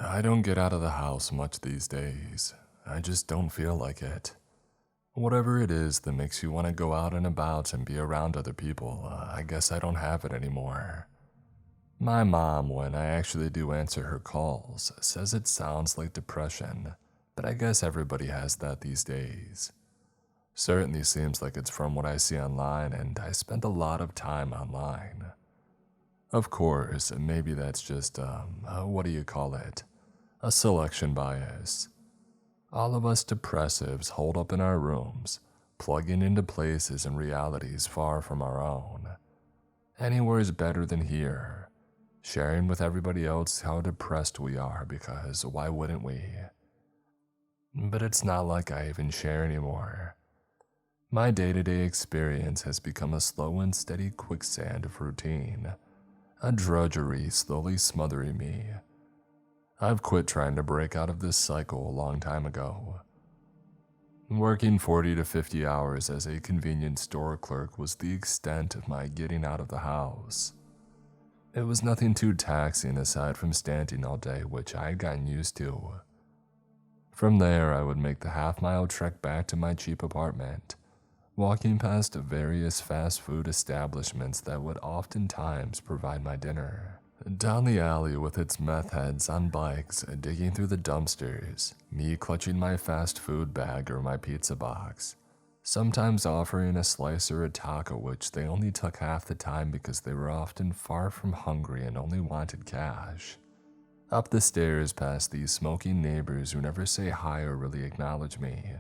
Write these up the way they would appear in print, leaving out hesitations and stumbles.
I don't get out of the house much these days. I just don't feel like it. Whatever it is that makes you want to go out and about and be around other people, I guess I don't have it anymore. My mom, when I actually do answer her calls, says it sounds like depression, but I guess everybody has that these days. Certainly seems like it's from what I see online, and I spend a lot of time online. Of course, maybe that's just, what do you call it? A selection bias. All of us depressives hold up in our rooms, plugging into places and realities far from our own. Anywhere is better than here, sharing with everybody else how depressed we are because why wouldn't we? But it's not like I even share anymore. My day-to-day experience has become a slow and steady quicksand of routine, a drudgery slowly smothering me. I've quit trying to break out of this cycle a long time ago. Working 40 to 50 hours as a convenience store clerk was the extent of my getting out of the house. It was nothing too taxing aside from standing all day, which I had gotten used to. From there, I would make the half-mile trek back to my cheap apartment, walking past various fast food establishments that would oftentimes provide my dinner. Down the alley with its meth heads on bikes digging through the dumpsters, me clutching my fast food bag or my pizza box, sometimes offering a slice or a taco which they only took half the time because they were often far from hungry and only wanted cash. Up the stairs past these smoking neighbors who never say hi or really acknowledge me,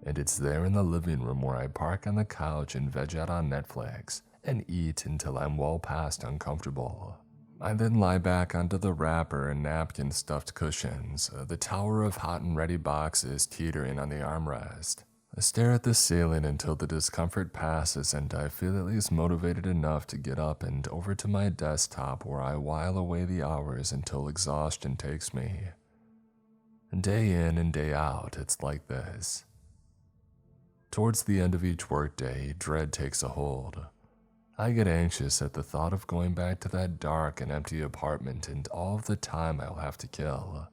and it's there in the living room where I park on the couch and veg out on Netflix and eat until I'm well past uncomfortable. I then lie back onto the wrapper and napkin stuffed cushions, the tower of hot and ready boxes teetering on the armrest. I stare at the ceiling until the discomfort passes and I feel at least motivated enough to get up and over to my desktop where I while away the hours until exhaustion takes me. Day in and day out, it's like this. Towards the end of each workday, dread takes a hold. I get anxious at the thought of going back to that dark and empty apartment and all of the time I'll have to kill.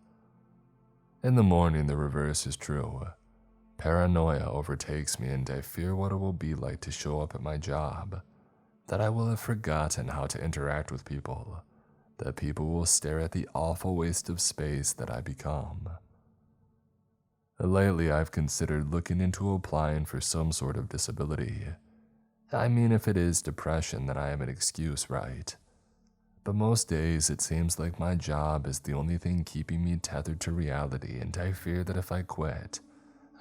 In the morning, the reverse is true. Paranoia overtakes me and I fear what it will be like to show up at my job, that I will have forgotten how to interact with people, that people will stare at the awful waste of space that I become. Lately, I've considered looking into applying for some sort of disability. I mean, if it is depression, then I have an excuse, right? But most days, it seems like my job is the only thing keeping me tethered to reality, and I fear that if I quit,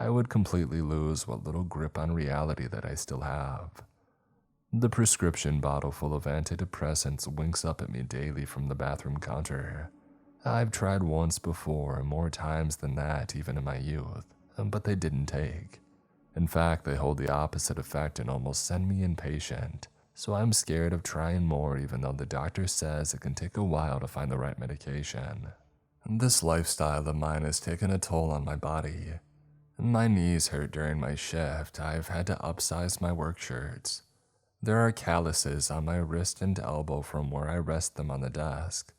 I would completely lose what little grip on reality that I still have. The prescription bottle full of antidepressants winks up at me daily from the bathroom counter. I've tried once before, more times than that even in my youth, but they didn't take. In fact, they hold the opposite effect and almost send me impatient, so I'm scared of trying more even though the doctor says it can take a while to find the right medication. This lifestyle of mine has taken a toll on my body. My knees hurt during my shift. I've had to upsize my work shirts. There are calluses on my wrist and elbow from where I rest them on the desk,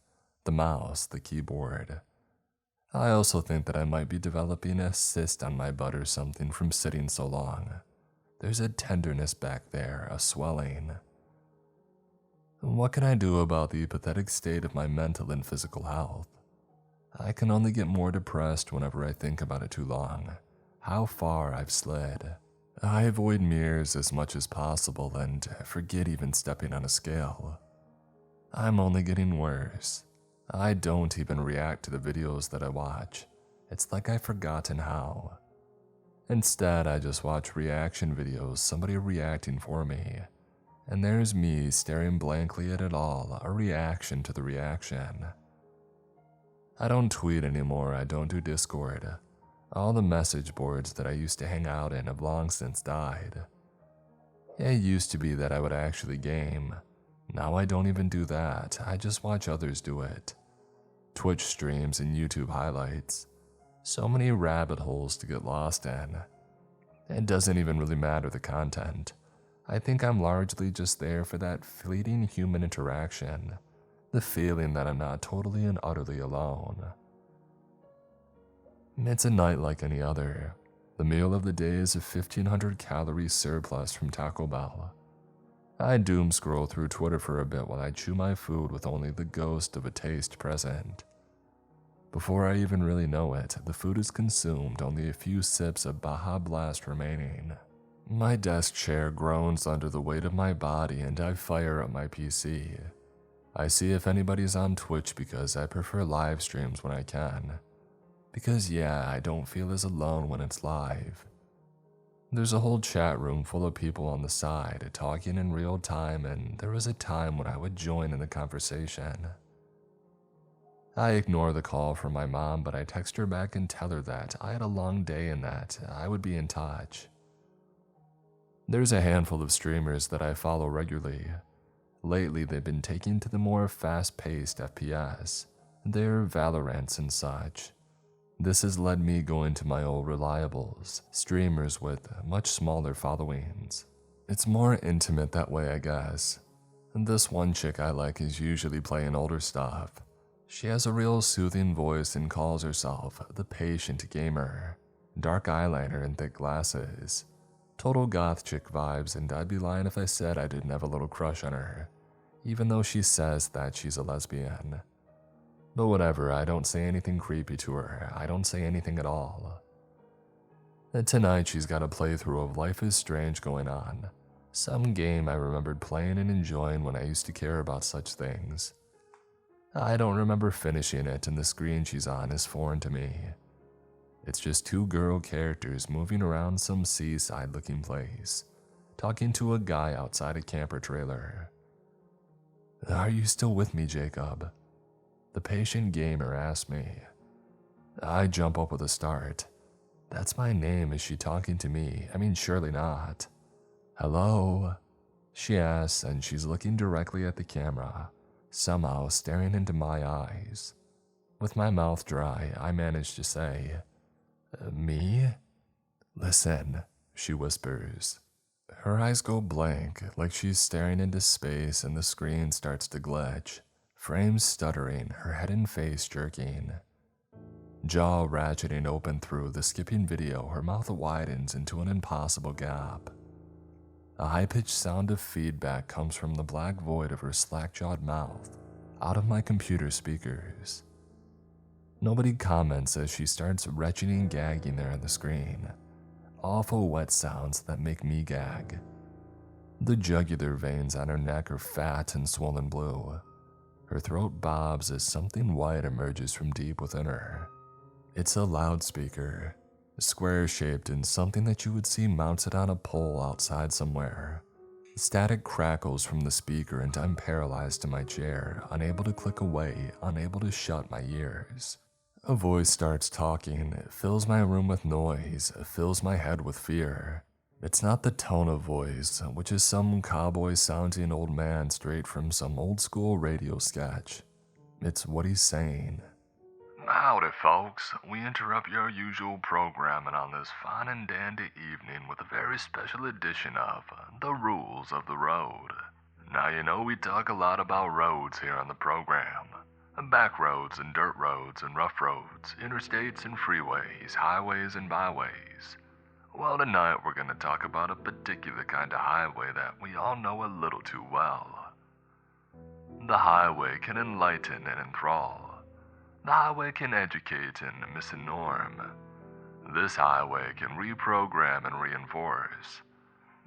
the mouse, the keyboard. I also think that I might be developing a cyst on my butt or something from sitting so long. There's a tenderness back there, a swelling. What can I do about the pathetic state of my mental and physical health? I can only get more depressed whenever I think about it too long. How far I've slid. I avoid mirrors as much as possible and forget even stepping on a scale. I'm only getting worse. I don't even react to the videos that I watch. It's like I've forgotten how. Instead, I just watch reaction videos, somebody reacting for me. And there's me staring blankly at it all, a reaction to the reaction. I don't tweet anymore, I don't do Discord. All the message boards that I used to hang out in have long since died. It used to be that I would actually game. Now I don't even do that, I just watch others do it. Twitch streams and YouTube highlights. So many rabbit holes to get lost in. It doesn't even really matter the content. I think I'm largely just there for that fleeting human interaction. The feeling that I'm not totally and utterly alone. It's a night like any other. The meal of the day is a 1,500 calorie surplus from Taco Bell. I doom scroll through Twitter for a bit while I chew my food with only the ghost of a taste present. Before I even really know it, the food is consumed, only a few sips of Baja Blast remaining. My desk chair groans under the weight of my body and I fire up my PC. I see if anybody's on Twitch because I prefer live streams when I can. Because yeah, I don't feel as alone when it's live. There's a whole chat room full of people on the side talking in real time, and there was a time when I would join in the conversation. I ignore the call from my mom, but I text her back and tell her that I had a long day and that I would be in touch. There's a handful of streamers that I follow regularly. Lately, they've been taking to the more fast-paced FPS. They're Valorants and such. This has led me going to my old reliables, streamers with much smaller followings. It's more intimate that way, I guess. And this one chick I like is usually playing older stuff. She has a real soothing voice and calls herself the Patient Gamer. Dark eyeliner and thick glasses. Total goth chick vibes, and I'd be lying if I said I didn't have a little crush on her, even though she says that she's a lesbian. But whatever, I don't say anything creepy to her. I don't say anything at all. And tonight she's got a playthrough of Life is Strange going on. Some game I remembered playing and enjoying when I used to care about such things. I don't remember finishing it, and the screen she's on is foreign to me. It's just two girl characters moving around some seaside-looking place, talking to a guy outside a camper trailer. "Are you still with me, Jacob?" The Patient Gamer asked me. I jump up with a start. That's my name. Is she talking to me? I mean, surely not. "Hello?" she asks, and she's looking directly at the camera, somehow staring into my eyes. With my mouth dry, I manage to say, "Me?" "Listen," she whispers. Her eyes go blank, like she's staring into space, and the screen starts to glitch. Frames stuttering, her head and face jerking. Jaw ratcheting open through the skipping video, her mouth widens into an impossible gap. A high-pitched sound of feedback comes from the black void of her slack-jawed mouth, out of my computer speakers. Nobody comments as she starts retching and gagging there on the screen. Awful wet sounds that make me gag. The jugular veins on her neck are fat and swollen blue. Her throat bobs as something white emerges from deep within her. It's a loudspeaker, square-shaped and something that you would see mounted on a pole outside somewhere. Static crackles from the speaker and I'm paralyzed in my chair, unable to click away, unable to shut my ears. A voice starts talking, it fills my room with noise, it fills my head with fear. It's not the tone of voice, which is some cowboy-sounding old man straight from some old-school radio sketch. It's what he's saying. "Howdy, folks. We interrupt your usual programming on this fine and dandy evening with a very special edition of The Rules of the Road. Now, you know we talk a lot about roads here on the program. Back roads and dirt roads and rough roads, interstates and freeways, highways and byways. Well, tonight we're going to talk about a particular kind of highway that we all know a little too well. The highway can enlighten and enthrall. The highway can educate and misinform. This highway can reprogram and reinforce.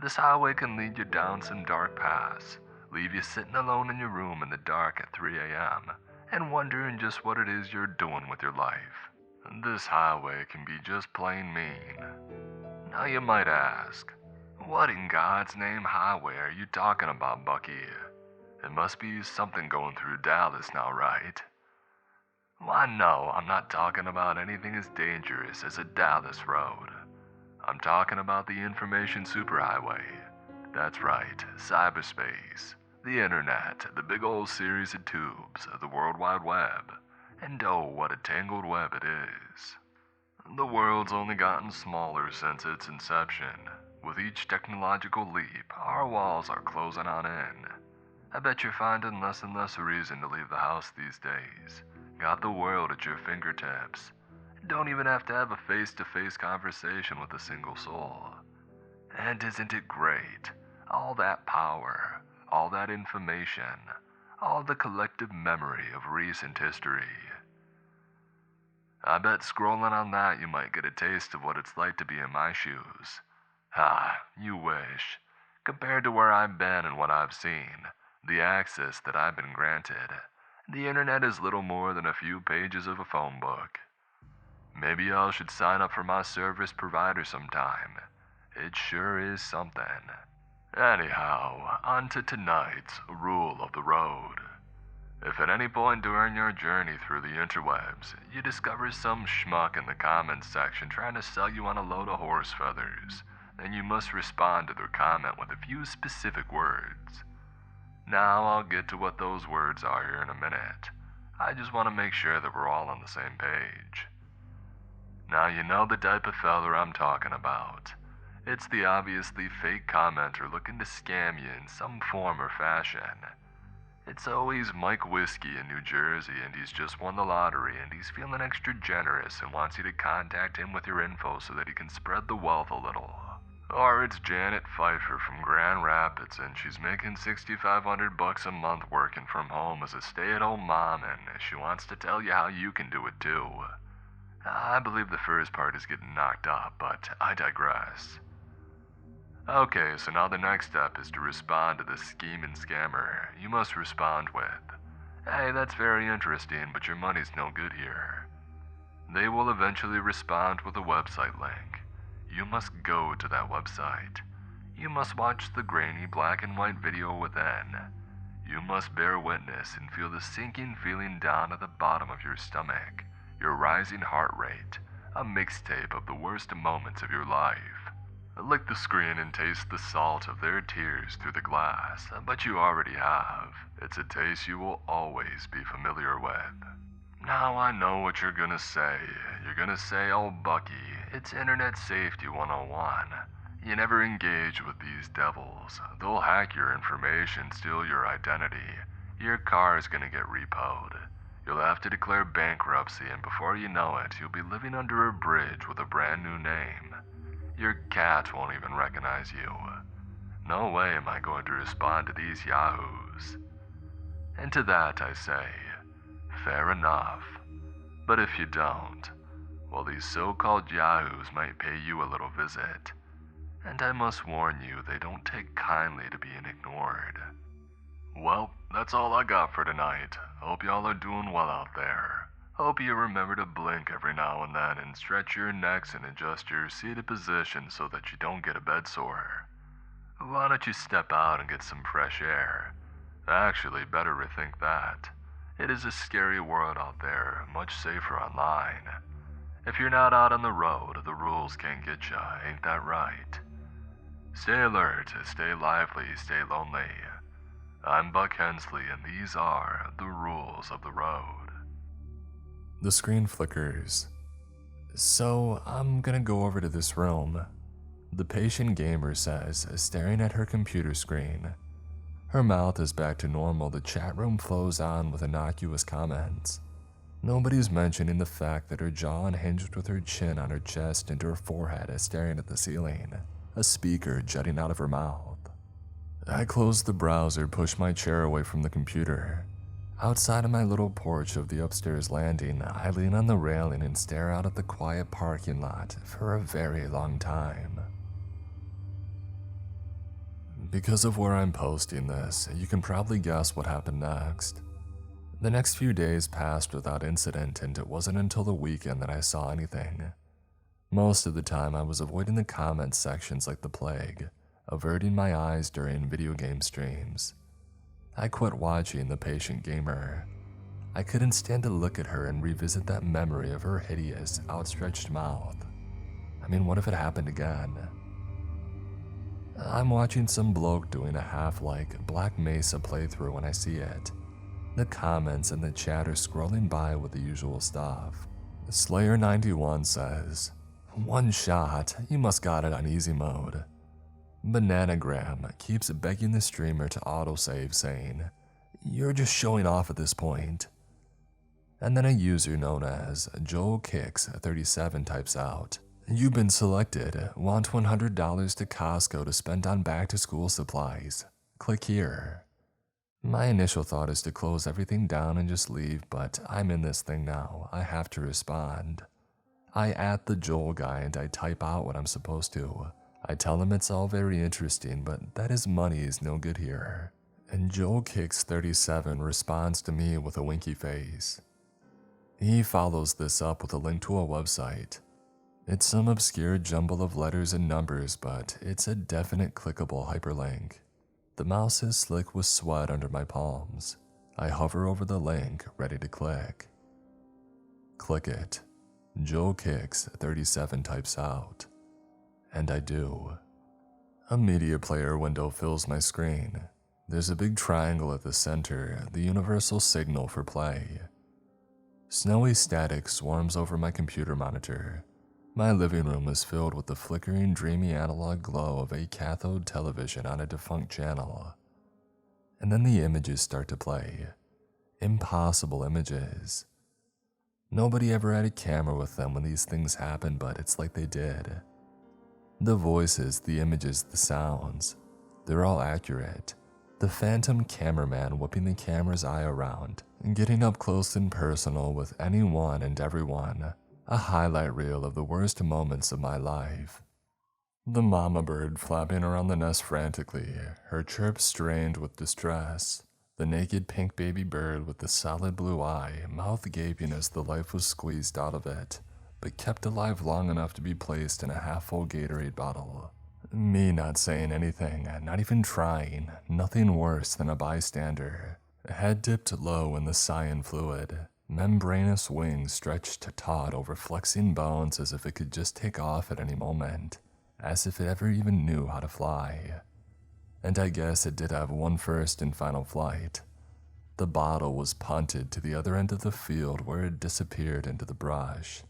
This highway can lead you down some dark paths, leave you sitting alone in your room in the dark at 3 a.m. and wondering just what it is you're doing with your life. This highway can be just plain mean. Now you might ask, what in God's name highway are you talking about, Bucky? It must be something going through Dallas now, right? Why, no, I'm not talking about anything as dangerous as a Dallas road. I'm talking about the information superhighway. That's right, cyberspace, the internet, the big old series of tubes, the World Wide Web. And oh, what a tangled web it is. The world's only gotten smaller since its inception. With each technological leap, our walls are closing on in. I bet you're finding less and less reason to leave the house these days. Got the world at your fingertips. Don't even have to have a face-to-face conversation with a single soul. And isn't it great? All that power, all that information, all the collective memory of recent history. I bet scrolling on that you might get a taste of what it's like to be in my shoes. You wish. Compared to where I've been and what I've seen, the access that I've been granted, the internet is little more than a few pages of a phone book. Maybe y'all should sign up for my service provider sometime. It sure is something. Anyhow, on to tonight's rule of the road. If at any point during your journey through the interwebs, you discover some schmuck in the comments section trying to sell you on a load of horse feathers, then you must respond to their comment with a few specific words. Now I'll get to what those words are here in a minute. I just want to make sure that we're all on the same page. Now you know the type of feller I'm talking about. It's the obviously fake commenter looking to scam you in some form or fashion. It's always Mike Whiskey in New Jersey and he's just won the lottery and he's feeling extra generous and wants you to contact him with your info so that he can spread the wealth a little. Or it's Janet Pfeiffer from Grand Rapids and she's making $6,500 a month working from home as a stay-at-home mom and she wants to tell you how you can do it too. I believe the first part is getting knocked up, but I digress. Okay, so now the next step is to respond to the scheming scammer. You must respond with, "Hey, that's very interesting, but your money's no good here." They will eventually respond with a website link. You must go to that website. You must watch the grainy black and white video within. You must bear witness and feel the sinking feeling down at the bottom of your stomach, your rising heart rate, a mixtape of the worst moments of your life. Lick the screen and taste the salt of their tears through the glass, but you already have. It's a taste you will always be familiar with. Now I know what you're gonna say. You're gonna say, "Oh, Bucky, it's Internet Safety 101. You never engage with these devils. They'll hack your information, steal your identity. Your car is gonna get repoed. You'll have to declare bankruptcy, and before you know it, you'll be living under a bridge with a brand new name. Your cat won't even recognize you. No way am I going to respond to these yahoos." And to that I say, fair enough. But if you don't, well, these so-called yahoos might pay you a little visit. And I must warn you, they don't take kindly to being ignored. Well, that's all I got for tonight. Hope y'all are doing well out there. Hope you remember to blink every now and then and stretch your necks and adjust your seated position so that you don't get a bed sore. Why don't you step out and get some fresh air? Actually, better rethink that. It is a scary world out there, much safer online. If you're not out on the road, the rules can't get ya, ain't that right? Stay alert, stay lively, stay lonely. I'm Buck Hensley, and these are the rules of the road. The screen flickers. So, I'm gonna go over to this room. The patient gamer says, staring at her computer screen. Her mouth is back to normal, the chat room flows on with innocuous comments. Nobody's mentioning the fact that her jaw unhinged with her chin on her chest and her forehead is staring at the ceiling, a speaker jutting out of her mouth. I close the browser, push my chair away from the computer. Outside of my little porch of the upstairs landing, I lean on the railing and stare out at the quiet parking lot for a very long time. Because of where I'm posting this, you can probably guess what happened next. The next few days passed without incident, and it wasn't until the weekend that I saw anything. Most of the time I was avoiding the comment sections like the plague, averting my eyes during video game streams. I quit watching the patient gamer. I couldn't stand to look at her and revisit that memory of her hideous, outstretched mouth. I mean, what if it happened again? I'm watching some bloke doing a half-like Black Mesa playthrough when I see it. The comments and the chat are scrolling by with the usual stuff. Slayer91 says, "One shot, you must got it on easy mode." Bananagram keeps begging the streamer to autosave, saying, "You're just showing off at this point." And then a user known as JoelKicks37 types out, "You've been selected. Want $100 to Costco to spend on back-to-school supplies. Click here." My initial thought is to close everything down and just leave, but I'm in this thing now. I have to respond. I at the Joel guy and I type out what I'm supposed to. I tell him it's all very interesting, but that his money is no good here. And JoelKicks37 responds to me with a winky face. He follows this up with a link to a website. It's some obscure jumble of letters and numbers, but it's a definite clickable hyperlink. The mouse is slick with sweat under my palms. I hover over the link, ready to click. Click it. JoelKicks37 types out. And I do. A media player window fills my screen. There's a big triangle at the center, the universal signal for play. Snowy static swarms over my computer monitor. My living room is filled with the flickering, dreamy analog glow of a cathode television on a defunct channel. And then the images start to play. Impossible images. Nobody ever had a camera with them when these things happened, but it's like they did. The voices, the images, the sounds, they're all accurate. The phantom cameraman whipping the camera's eye around and getting up close and personal with anyone and everyone. A highlight reel of the worst moments of my life. The mama bird flapping around the nest frantically, her chirp strained with distress. The naked pink baby bird with the solid blue eye, mouth gaping as the life was squeezed out of it, but kept alive long enough to be placed in a half-full Gatorade bottle. Me not saying anything, not even trying, nothing worse than a bystander. Head dipped low in the cyan fluid. Membranous wings stretched taut over flexing bones as if it could just take off at any moment, as if it ever even knew how to fly. And I guess it did have one first and final flight. The bottle was punted to the other end of the field where it disappeared into the brush.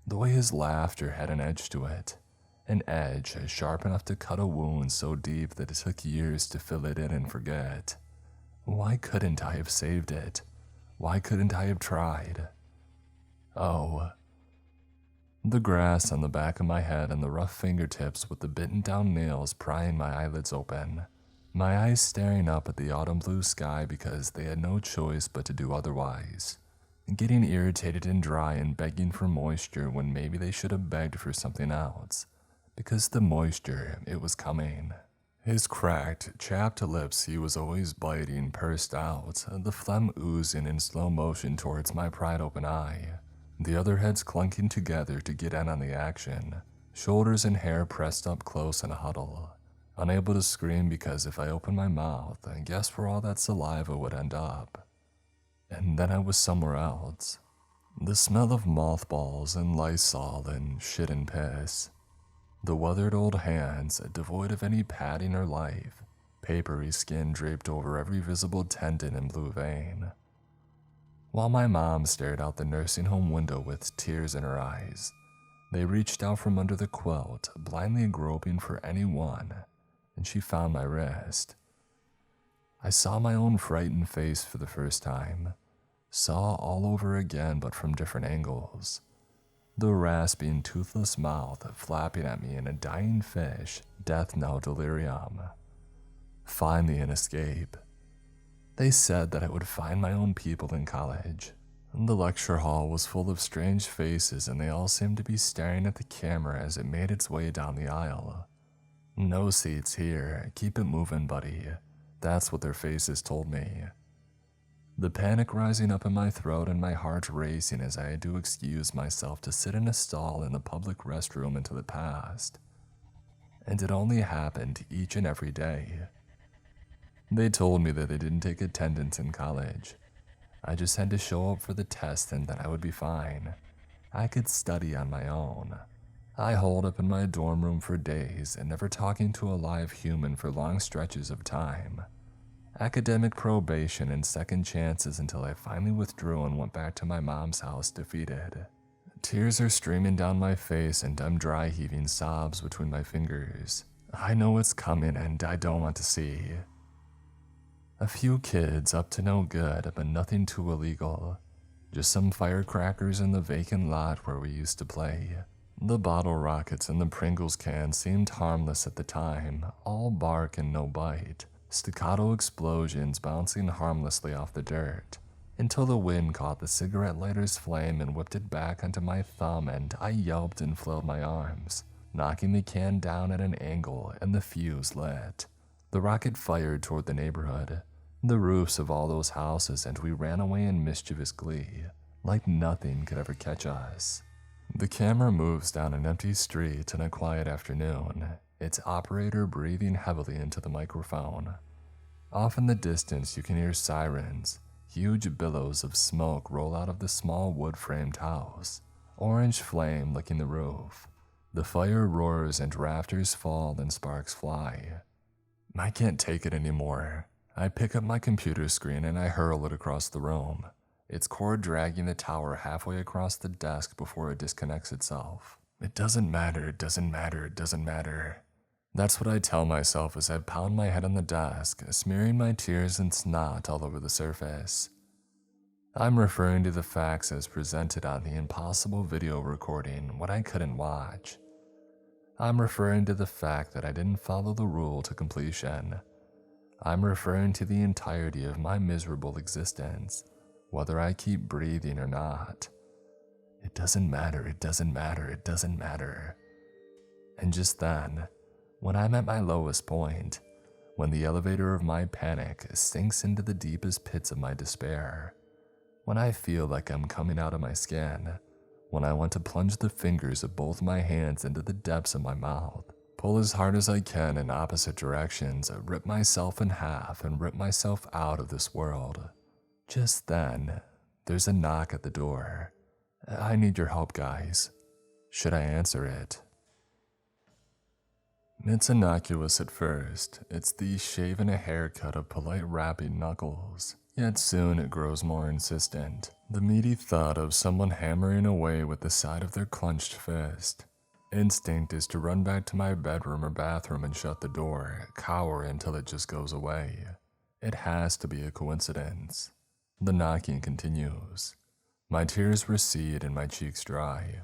The way his laughter had an edge to it, an edge sharp enough to cut a wound so deep that it took years to fill it in and forget. Why couldn't I have saved it? Why couldn't I have tried? Oh. The grass on the back of my head and the rough fingertips with the bitten down nails prying my eyelids open. My eyes staring up at the autumn blue sky because they had no choice but to do otherwise. Getting irritated and dry and begging for moisture when maybe they should have begged for something else. Because the moisture, it was coming. His cracked, chapped lips he was always biting pursed out, the phlegm oozing in slow motion towards my pried-open eye. The other heads clunking together to get in on the action, shoulders and hair pressed up close in a huddle. Unable to scream because if I opened my mouth, I guess where all that saliva would end up. And then I was somewhere else. The smell of mothballs and Lysol and shit and piss. The weathered old hands, devoid of any padding or life, papery skin draped over every visible tendon and blue vein. While my mom stared out the nursing home window with tears in her eyes, they reached out from under the quilt, blindly groping for anyone, and she found my wrist. I saw my own frightened face for the first time, saw all over again but from different angles. The rasping, toothless mouth flapping at me in a dying fish, death knell delirium. Finally an escape. They said that I would find my own people in college. The lecture hall was full of strange faces and they all seemed to be staring at the camera as it made its way down the aisle. No seats here, keep it moving, buddy. That's what their faces told me. The panic rising up in my throat and my heart racing as I had to excuse myself to sit in a stall in the public restroom into the past. And it only happened each and every day. They told me that they didn't take attendance in college. I just had to show up for the test and that I would be fine. I could study on my own. I holed up in my dorm room for days and never talking to a live human for long stretches of time. Academic probation and second chances until I finally withdrew and went back to my mom's house defeated. Tears are streaming down my face and I'm dry heaving sobs between my fingers. I know it's coming and I don't want to see. A few kids up to no good but nothing too illegal. Just some firecrackers in the vacant lot where we used to play. The bottle rockets and the Pringles can seemed harmless at the time, all bark and no bite. Staccato explosions bouncing harmlessly off the dirt, until the wind caught the cigarette lighter's flame and whipped it back onto my thumb, and I yelped and flailed my arms, knocking the can down at an angle, and the fuse lit. The rocket fired toward the neighborhood, the roofs of all those houses, and we ran away in mischievous glee, like nothing could ever catch us. The camera moves down an empty street in a quiet afternoon, its operator breathing heavily into the microphone. Off in the distance you can hear sirens. Huge billows of smoke roll out of the small wood-framed house, orange flame licking the roof. The fire roars and rafters fall and sparks fly. I can't take it anymore. I pick up my computer screen and I hurl it across the room, its cord dragging the tower halfway across the desk before it disconnects itself. It doesn't matter, it doesn't matter, it doesn't matter. That's what I tell myself as I pound my head on the desk, smearing my tears and snot all over the surface. I'm referring to the facts as presented on the impossible video recording, what I couldn't watch. I'm referring to the fact that I didn't follow the rule to completion. I'm referring to the entirety of my miserable existence, whether I keep breathing or not. It doesn't matter, it doesn't matter, it doesn't matter. And just then, when I'm at my lowest point, when the elevator of my panic sinks into the deepest pits of my despair, when I feel like I'm coming out of my skin, when I want to plunge the fingers of both my hands into the depths of my mouth, pull as hard as I can in opposite directions, rip myself in half and rip myself out of this world. Just then, there's a knock at the door. I need your help, guys. Should I answer it? It's innocuous at first. It's the shave and a haircut of polite rapping knuckles. Yet soon it grows more insistent. The meaty thud of someone hammering away with the side of their clenched fist. Instinct is to run back to my bedroom or bathroom and shut the door, cower until it just goes away. It has to be a coincidence. The knocking continues. My tears recede and my cheeks dry.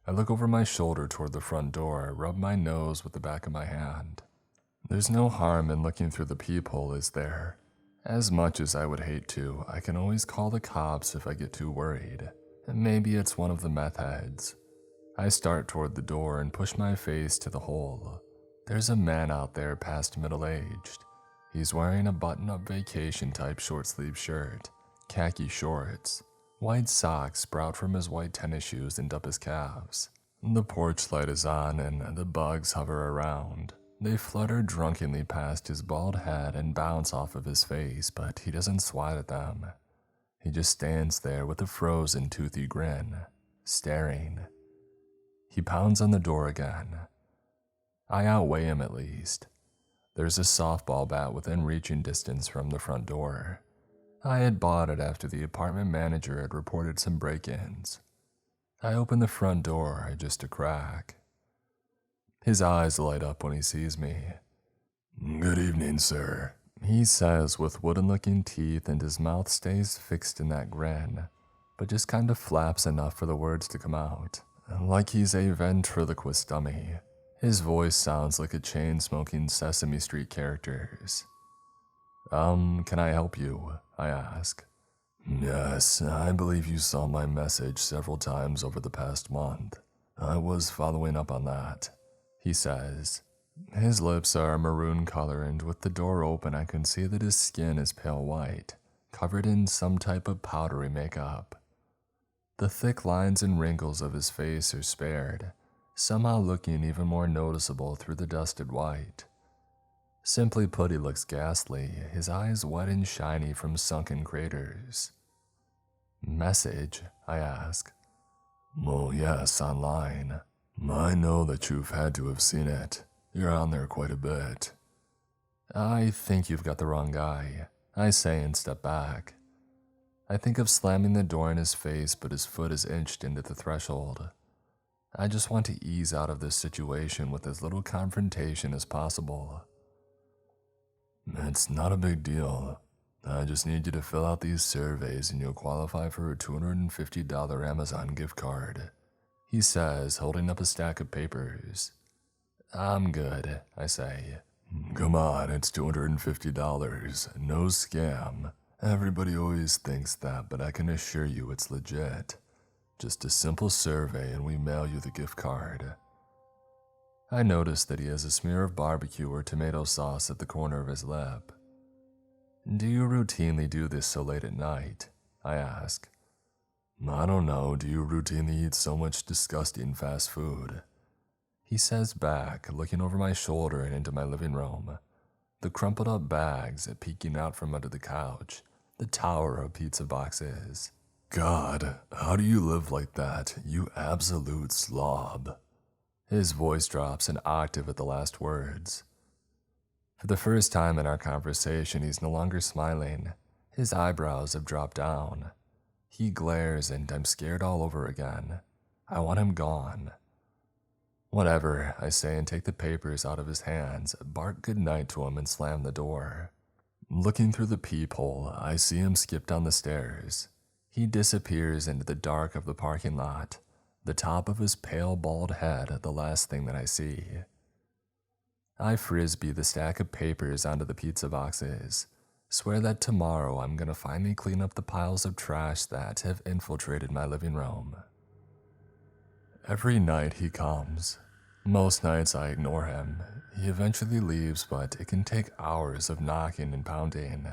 I look over my shoulder toward the front door, rub my nose with the back of my hand. There's no harm in looking through the peephole, is there? As much as I would hate to, I can always call the cops if I get too worried. Maybe it's one of the meth heads. I start toward the door and push my face to the hole. There's a man out there past middle-aged. He's wearing a button-up vacation-type short-sleeve shirt, khaki shorts. White socks sprout from his white tennis shoes and up his calves. The porch light is on and the bugs hover around. They flutter drunkenly past his bald head and bounce off of his face, but he doesn't swat at them. He just stands there with a frozen, toothy grin, staring. He pounds on the door again. I outweigh him at least. There's a softball bat within reaching distance from the front door. I had bought it after the apartment manager had reported some break-ins. I open the front door just a crack. His eyes light up when he sees me. "Good evening, sir," he says with wooden-looking teeth, and his mouth stays fixed in that grin, but just kind of flaps enough for the words to come out, like he's a ventriloquist dummy. His voice sounds like a chain-smoking Sesame Street character's. Can I help you?" I ask. "Yes, I believe you saw my message several times over the past month. I was following up on that," he says. His lips are maroon color, and with the door open I can see that his skin is pale white, covered in some type of powdery makeup. The thick lines and wrinkles of his face are spared, somehow looking even more noticeable through the dusted white. Simply put, he looks ghastly, his eyes wet and shiny from sunken craters. "Message?" I ask. "Well, yes, online. I know that you've had to have seen it. You're on there quite a bit." "I think you've got the wrong guy," I say and step back. I think of slamming the door in his face, but his foot is inched into the threshold. I just want to ease out of this situation with as little confrontation as possible. "It's not a big deal. I just need you to fill out these surveys and you'll qualify for a $250 Amazon gift card, he says, holding up a stack of papers. I'm good, I say. Come on, it's $250, no scam. Everybody always thinks that, but I can assure you it's legit. Just a simple survey and we mail you the gift card. I notice that he has a smear of barbecue or tomato sauce at the corner of his lip. Do you routinely do this so late at night? I ask. I don't know, do you routinely eat so much disgusting fast food? He says back, looking over my shoulder and into my living room. The crumpled up bags peeking out from under the couch, the tower of pizza boxes. God, how do you live like that, you absolute slob? His voice drops an octave at the last words. For the first time in our conversation, he's no longer smiling. His eyebrows have dropped down. He glares and I'm scared all over again. I want him gone. Whatever, I say and take the papers out of his hands, bark goodnight to him and slam the door. Looking through the peephole, I see him skip down the stairs. He disappears into the dark of the parking lot, the top of his pale bald head the last thing that I see. I frisbee the stack of papers onto the pizza boxes, swear that tomorrow I'm gonna finally clean up the piles of trash that have infiltrated my living room. Every night he comes. Most nights I ignore him. He eventually leaves, but it can take hours of knocking and pounding.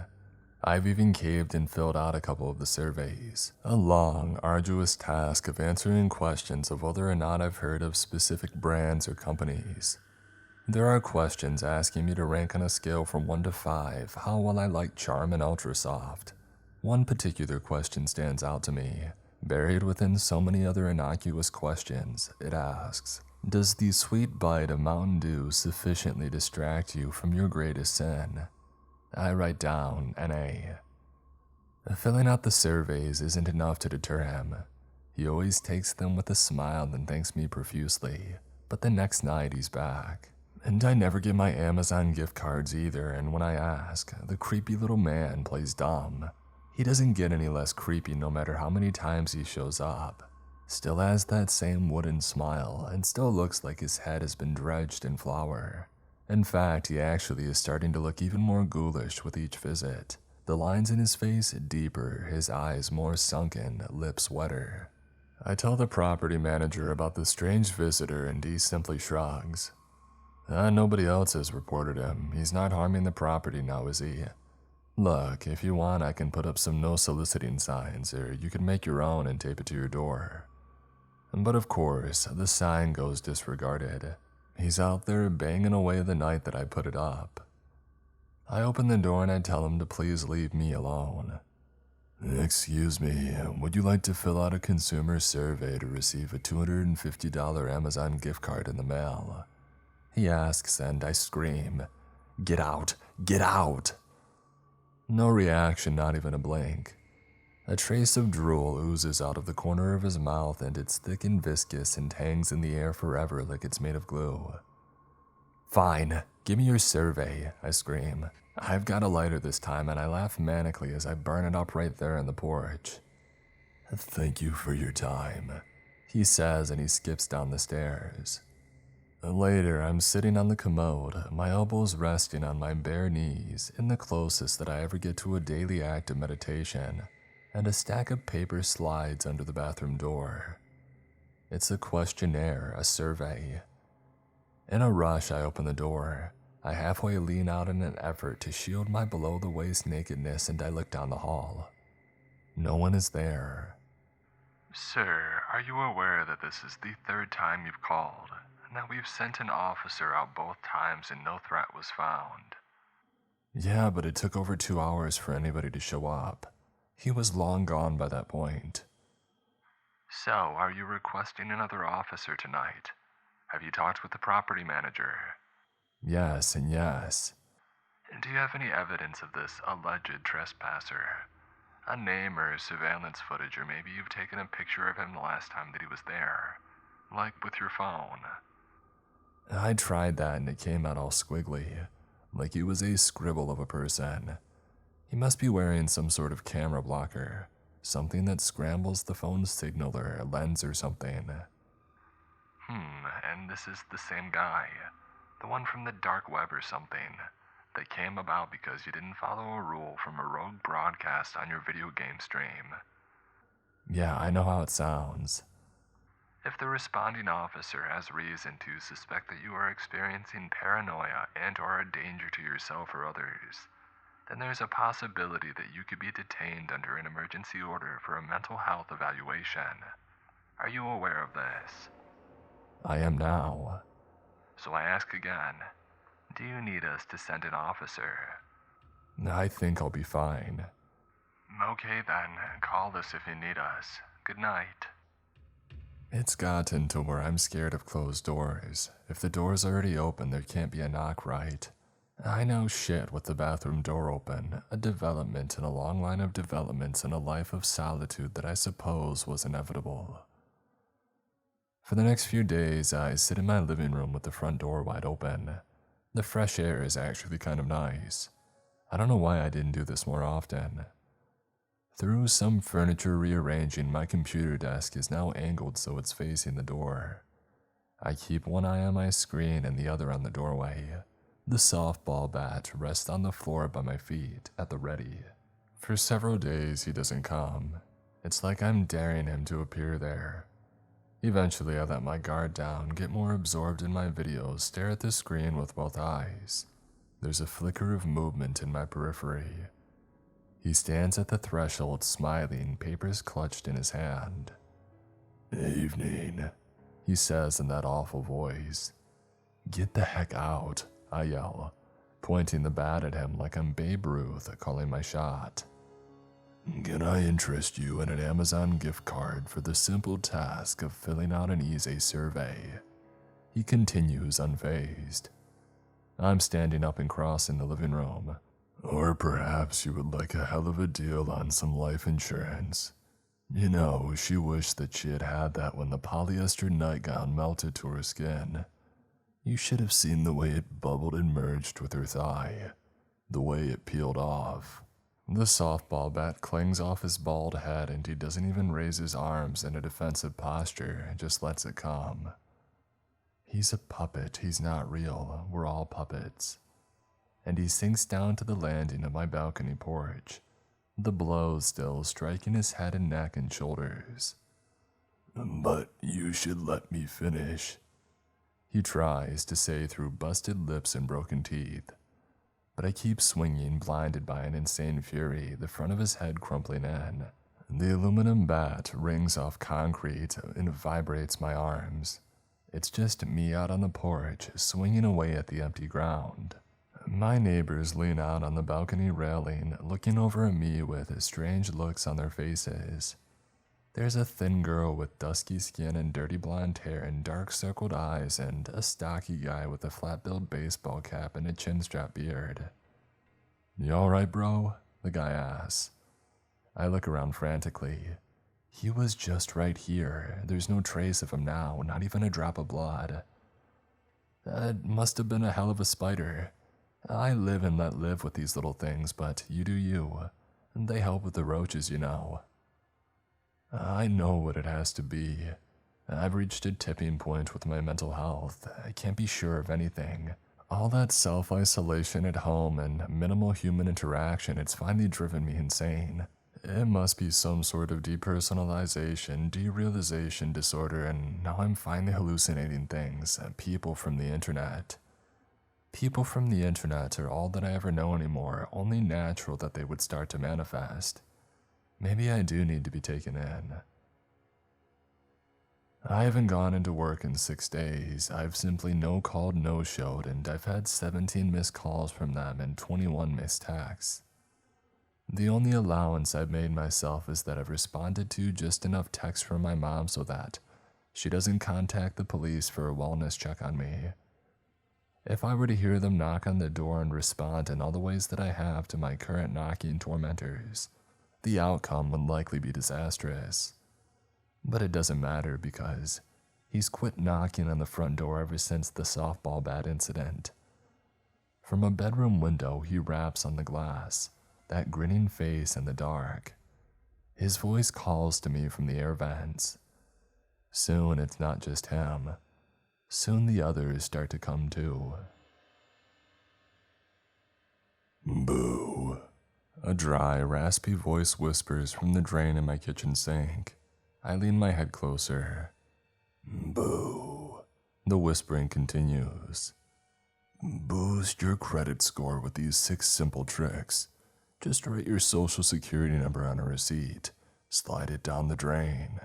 I've even caved and filled out a couple of the surveys, a long, arduous task of answering questions of whether or not I've heard of specific brands or companies. There are questions asking me to rank on a scale from 1 to 5 how well I like Charm and Ultra Soft. One particular question stands out to me. Buried within so many other innocuous questions, it asks, does the sweet bite of Mountain Dew sufficiently distract you from your greatest sin? I write down NA. Filling out the surveys isn't enough to deter him. He always takes them with a smile and thanks me profusely, but the next night he's back. And I never get my Amazon gift cards either, and when I ask, the creepy little man plays dumb. He doesn't get any less creepy no matter how many times he shows up. Still has that same wooden smile, and still looks like his head has been dredged in flour. In fact, he actually is starting to look even more ghoulish with each visit. The lines in his face deeper, his eyes more sunken, lips wetter. I tell the property manager about the strange visitor and he simply shrugs. Nobody else has reported him. He's not harming the property now, is he? Look, if you want, I can put up some no soliciting signs, or you can make your own and tape it to your door. But of course, the sign goes disregarded. He's out there banging away the night that I put it up. I open the door and I tell him to please leave me alone. Excuse me, would you like to fill out a consumer survey to receive a $250 Amazon gift card in the mail? He asks and I scream, "Get out! Get out!" No reaction, not even a blink. A trace of drool oozes out of the corner of his mouth and it's thick and viscous and hangs in the air forever like it's made of glue. Fine, give me your survey, I scream. I've got a lighter this time and I laugh manically as I burn it up right there on the porch. Thank you for your time, he says and he skips down the stairs. Later, I'm sitting on the commode, my elbows resting on my bare knees, in the closest that I ever get to a daily act of meditation, and a stack of paper slides under the bathroom door. It's a questionnaire, a survey. In a rush, I open the door. I halfway lean out in an effort to shield my below-the-waist nakedness and I look down the hall. No one is there. Sir, are you aware that this is the 3rd time you've called? That we've sent an officer out both times and no threat was found. Yeah, but it took over 2 hours for anybody to show up. He was long gone by that point. So, are you requesting another officer tonight? Have you talked with the property manager? Yes and yes. Do you have any evidence of this alleged trespasser? A name or surveillance footage, or maybe you've taken a picture of him the last time that he was there, like with your phone? I tried that and it came out all squiggly, like he was a scribble of a person. He must be wearing some sort of camera blocker, something that scrambles the phone's signal or lens or something. And this is the same guy, the one from the dark web or something, that came about because you didn't follow a rule from a rogue broadcast on your video game stream. Yeah, I know how it sounds. If the responding officer has reason to suspect that you are experiencing paranoia and or a danger to yourself or others, then there's a possibility that you could be detained under an emergency order for a mental health evaluation. Are you aware of this? I am now. So I ask again, do you need us to send an officer? I think I'll be fine. Okay then, call us if you need us. Good night. It's gotten to where I'm scared of closed doors. If the door's already open, there can't be a knock, right? I know shit with the bathroom door open, a development in a long line of developments in a life of solitude that I suppose was inevitable. For the next few days, I sit in my living room with the front door wide open. The fresh air is actually kind of nice. I don't know why I didn't do this more often. Through some furniture rearranging, my computer desk is now angled so it's facing the door. I keep one eye on my screen and the other on the doorway. The softball bat rests on the floor by my feet, at the ready. For several days, he doesn't come. It's like I'm daring him to appear there. Eventually, I let my guard down, get more absorbed in my videos, stare at the screen with both eyes. There's a flicker of movement in my periphery. He stands at the threshold, smiling, papers clutched in his hand. "Evening," he says in that awful voice. "Get the heck out," I yell, pointing the bat at him like I'm Babe Ruth calling my shot. "Can I interest you in an Amazon gift card for the simple task of filling out an easy survey?" He continues unfazed. I'm standing up and crossing the living room. "Or perhaps you would like a hell of a deal on some life insurance. You know, she wished that she had had that when the polyester nightgown melted to her skin. You should have seen the way it bubbled and merged with her thigh, the way it peeled off." The softball bat clings off his bald head and he doesn't even raise his arms in a defensive posture, just lets it come. He's a puppet, he's not real, we're all puppets. And he sinks down to the landing of my balcony porch, the blows still striking his head and neck and shoulders. "But you should let me finish," he tries to say through busted lips and broken teeth. But I keep swinging, blinded by an insane fury, the front of his head crumpling in. The aluminum bat rings off concrete and vibrates my arms. It's just me out on the porch, swinging away at the empty ground. My neighbors lean out on the balcony railing, looking over at me with strange looks on their faces. There's a thin girl with dusky skin and dirty blonde hair and dark circled eyes, and a stocky guy with a flat-billed baseball cap and a chin-strap beard. "You alright, bro?" the guy asks. I look around frantically. He was just right here. There's no trace of him now, not even a drop of blood. It must have been a hell of a spider. I live and let live with these little things, but you do you. They help with the roaches, you know. I know what it has to be. I've reached a tipping point with my mental health. I can't be sure of anything. All that self-isolation at home and minimal human interaction, it's finally driven me insane. It must be some sort of depersonalization, derealization disorder, and now I'm finally hallucinating things, people from the internet. People from the internet are all that I ever know anymore, only natural that they would start to manifest. Maybe I do need to be taken in. I haven't gone into work in 6 days. I've simply no-called, no-showed, and I've had 17 missed calls from them and 21 missed texts. The only allowance I've made myself is that I've responded to just enough texts from my mom so that she doesn't contact the police for a wellness check on me. If I were to hear them knock on the door and respond in all the ways that I have to my current knocking tormentors, the outcome would likely be disastrous. But it doesn't matter because he's quit knocking on the front door ever since the softball bat incident. From a bedroom window, he raps on the glass. that grinning face in the dark. His voice calls to me from the air vents. Soon it's not just him. Soon the others start to come too. Boo. A dry, raspy voice whispers from the drain in my kitchen sink. I lean my head closer. Boo. The whispering continues. Boost your credit score with these 6 simple tricks. Just write your social security number on a receipt. Slide it down the drain.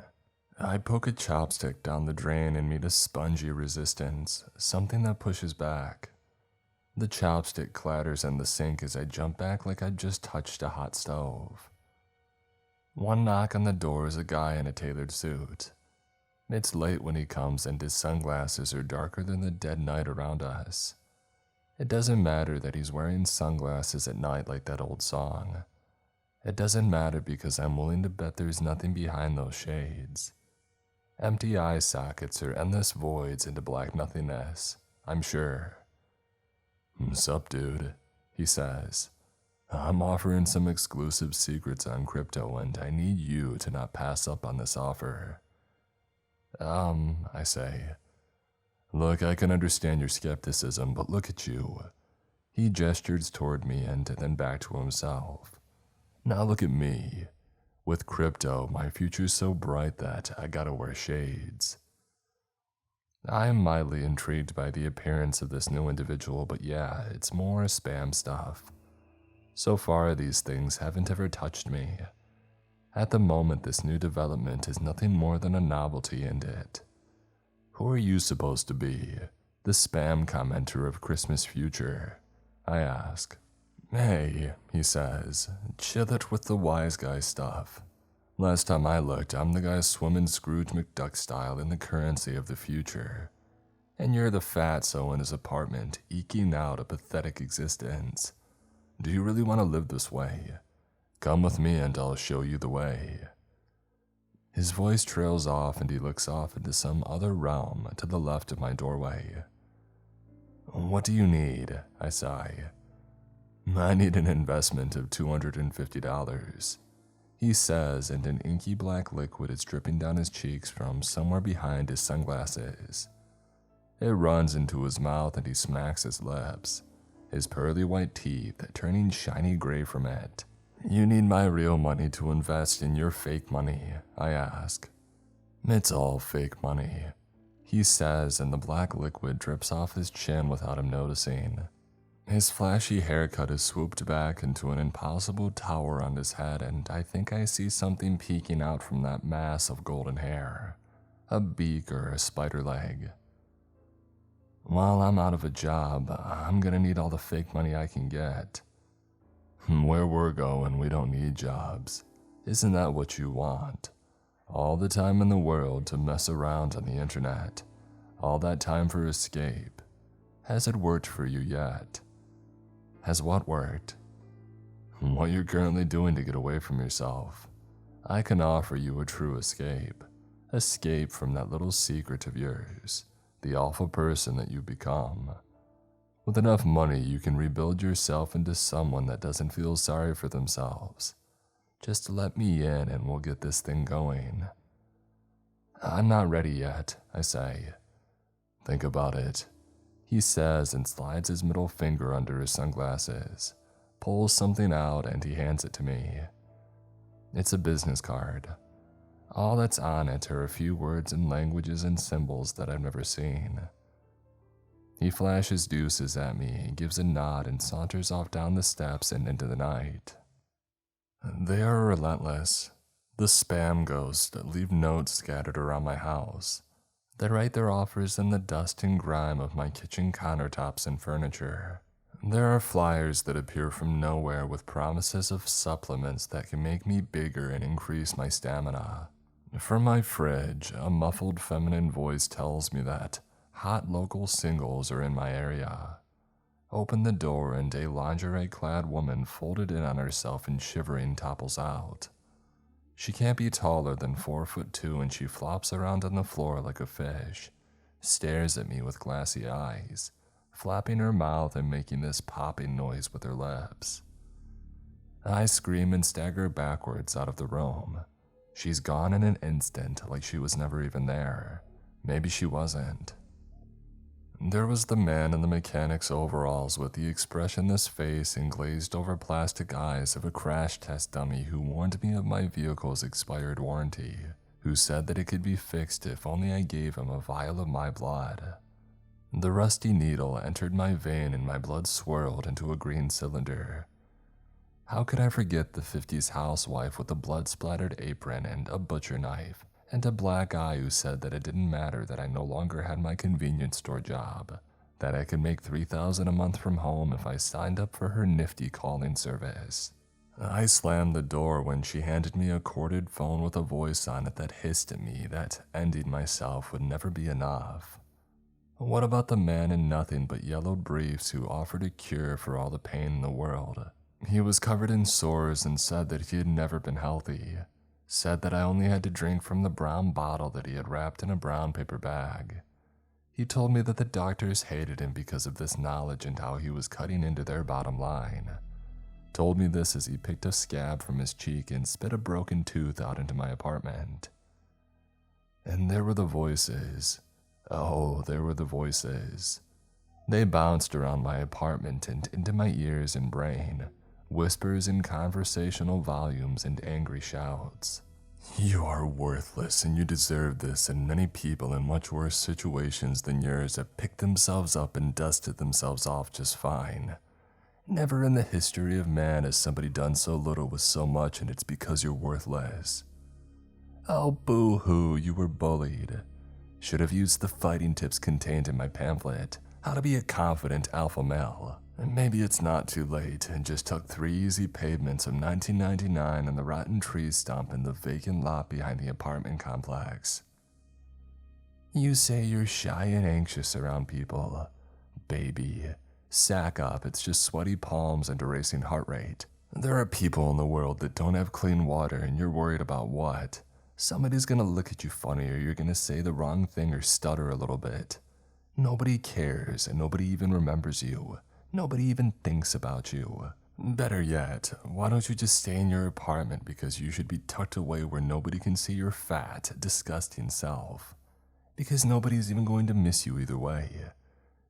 I poke a chopstick down the drain and meet a spongy resistance, something that pushes back. The chopstick clatters in the sink as I jump back like I'd just touched a hot stove. One knock on the door is a guy in a tailored suit. It's late when he comes and his sunglasses are darker than the dead night around us. It doesn't matter that he's wearing sunglasses at night like that old song. It doesn't matter because I'm willing to bet there's nothing behind those shades. Empty eye sockets are endless voids into black nothingness, I'm sure. Sup, dude, he says. I'm offering some exclusive secrets on crypto and I need you to not pass up on this offer. I say. Look, I can understand your skepticism, but look at you. He gestures toward me and then back to himself. Now look at me. With crypto, my future's so bright that I gotta wear shades. I am mildly intrigued by the appearance of this new individual, but yeah, it's more spam stuff. So far, these things haven't ever touched me. At the moment, this new development is nothing more than a novelty in it. Who are you supposed to be? The spam commenter of Christmas future? I ask. Hey, he says, chill it with the wise guy stuff. Last time I looked, I'm the guy swimming Scrooge McDuck style in the currency of the future. And you're the fatso in his apartment, eking out a pathetic existence. Do you really want to live this way? Come with me and I'll show you the way. His voice trails off and he looks off into some other realm to the left of my doorway. What do you need? I sigh. I need an investment of $250. He says, and an inky black liquid is dripping down his cheeks from somewhere behind his sunglasses. It runs into his mouth and he smacks his lips, his pearly white teeth turning shiny gray from it. You need my real money to invest in your fake money, I ask. It's all fake money, he says, and the black liquid drips off his chin without him noticing. His flashy haircut is swooped back into an impossible tower on his head, and I think I see something peeking out from that mass of golden hair. A beak or a spider leg. While I'm out of a job, I'm gonna need all the fake money I can get. Where we're going, we don't need jobs. Isn't that what you want? All the time in the world to mess around on the internet. All that time for escape. Has it worked for you yet? Has what worked? What you're currently doing to get away from yourself. I can offer you a true escape. Escape from that little secret of yours. The awful person that you become. With enough money, you can rebuild yourself into someone that doesn't feel sorry for themselves. Just let me in and we'll get this thing going. I'm not ready yet, I say. Think about it, he says and slides his middle finger under his sunglasses, pulls something out and he hands it to me. It's a business card. All that's on it are a few words in languages and symbols that I've never seen. He flashes deuces at me, gives a nod, and saunters off down the steps and into the night. They are relentless. The spam ghosts leave notes scattered around my house. They write their offers in the dust and grime of my kitchen countertops and furniture. There are flyers that appear from nowhere with promises of supplements that can make me bigger and increase my stamina. From my fridge, a muffled feminine voice tells me that hot local singles are in my area. Open the door and a lingerie-clad woman folded in on herself and shivering topples out. She can't be taller than 4'2" and she flops around on the floor like a fish, stares at me with glassy eyes, flapping her mouth and making this popping noise with her lips. I scream and stagger backwards out of the room. She's gone in an instant, like she was never even there. Maybe she wasn't. There was the man in the mechanic's overalls with the expressionless face and glazed over plastic eyes of a crash test dummy who warned me of my vehicle's expired warranty, who said that it could be fixed if only I gave him a vial of my blood. The rusty needle entered my vein and my blood swirled into a green cylinder. How could I forget the 50s housewife with a blood-splattered apron and a butcher knife, and a black eye who said that it didn't matter that I no longer had my convenience store job, that I could make $3,000 a month from home if I signed up for her nifty calling service. I slammed the door when she handed me a corded phone with a voice on it that hissed at me that ending myself would never be enough. What about the man in nothing but yellowed briefs who offered a cure for all the pain in the world? He was covered in sores and said that he had never been healthy. Said that I only had to drink from the brown bottle that he had wrapped in a brown paper bag. He told me that the doctors hated him because of this knowledge and how he was cutting into their bottom line. Told me this as he picked a scab from his cheek and spit a broken tooth out into my apartment. And there were the voices. Oh, there were the voices. They bounced around my apartment and into my ears and brain. Whispers in conversational volumes and angry shouts. You are worthless and you deserve this, and many people in much worse situations than yours have picked themselves up and dusted themselves off just fine. Never in the history of man has somebody done so little with so much, and it's because you're worthless. Oh, boo-hoo, you were bullied. Should have used the fighting tips contained in my pamphlet, How to Be a Confident Alpha Male. And maybe it's not too late, and just took 3 easy pavements of 1999 and the rotten tree stump in the vacant lot behind the apartment complex. You say you're shy and anxious around people. Baby, sack up, it's just sweaty palms and a racing heart rate. There are people in the world that don't have clean water, and you're worried about what? Somebody's gonna look at you funny, or you're gonna say the wrong thing or stutter a little bit. Nobody cares, and nobody even remembers you. Nobody even thinks about you. Better yet, why don't you just stay in your apartment because you should be tucked away where nobody can see your fat, disgusting self. Because nobody's even going to miss you either way.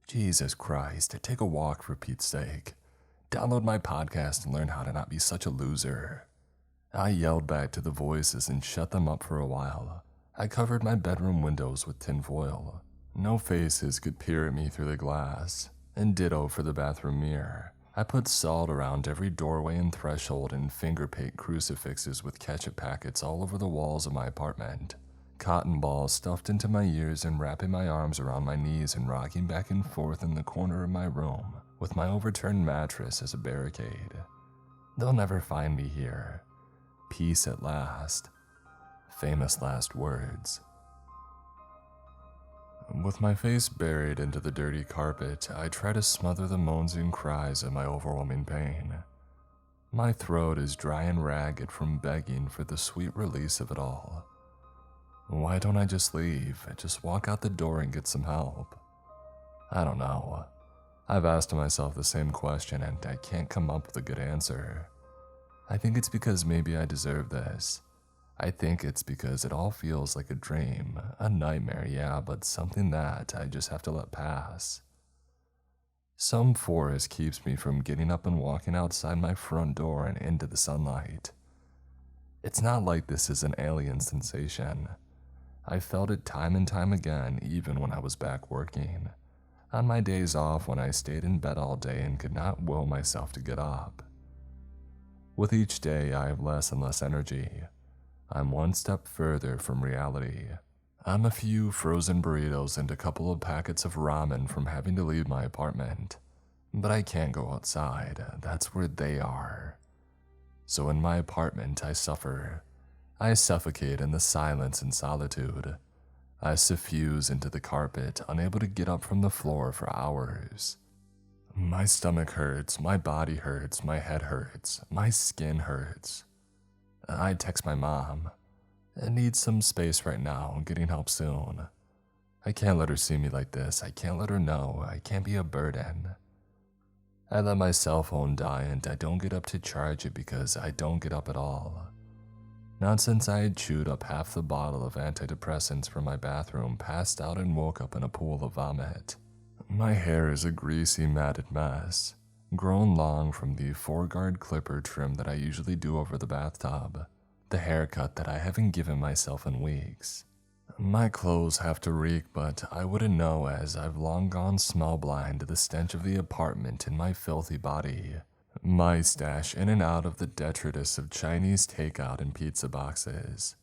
Jesus Christ, take a walk for Pete's sake. Download my podcast and learn how to not be such a loser. I yelled back to the voices and shut them up for a while. I covered my bedroom windows with tinfoil. No faces could peer at me through the glass. And ditto for the bathroom mirror. I put salt around every doorway and threshold and finger paint crucifixes with ketchup packets all over the walls of my apartment. Cotton balls stuffed into my ears and wrapping my arms around my knees and rocking back and forth in the corner of my room with my overturned mattress as a barricade. They'll never find me here. Peace at last. Famous last words. With my face buried into the dirty carpet, I try to smother the moans and cries of my overwhelming pain. My throat is dry and ragged from begging for the sweet release of it all. Why don't I just leave, just walk out the door and get some help? I don't know. I've asked myself the same question and I can't come up with a good answer. I think it's because maybe I deserve this. I think it's because it all feels like a dream, a nightmare, yeah, but something that I just have to let pass. Some force keeps me from getting up and walking outside my front door and into the sunlight. It's not like this is an alien sensation. I felt it time and time again, even when I was back working. On my days off when I stayed in bed all day and could not will myself to get up. With each day, I have less and less energy. I'm one step further from reality. I'm a few frozen burritos and a couple of packets of ramen from having to leave my apartment. But I can't go outside, that's where they are. So in my apartment, I suffer. I suffocate in the silence and solitude. I suffuse into the carpet, unable to get up from the floor for hours. My stomach hurts, my body hurts, my head hurts, my skin hurts. I text my mom. I need some space right now, I'm getting help soon. I can't let her see me like this, I can't let her know, I can't be a burden. I let my cell phone die and I don't get up to charge it because I don't get up at all. Not since I had chewed up half the bottle of antidepressants from my bathroom, passed out and woke up in a pool of vomit. My hair is a greasy, matted mess, grown long from the 4-guard clipper trim that I usually do over the bathtub, the haircut that I haven't given myself in weeks. My clothes have to reek, but I wouldn't know as I've long gone smell blind to the stench of the apartment in my filthy body. My stash in and out of the detritus of Chinese takeout and pizza boxes.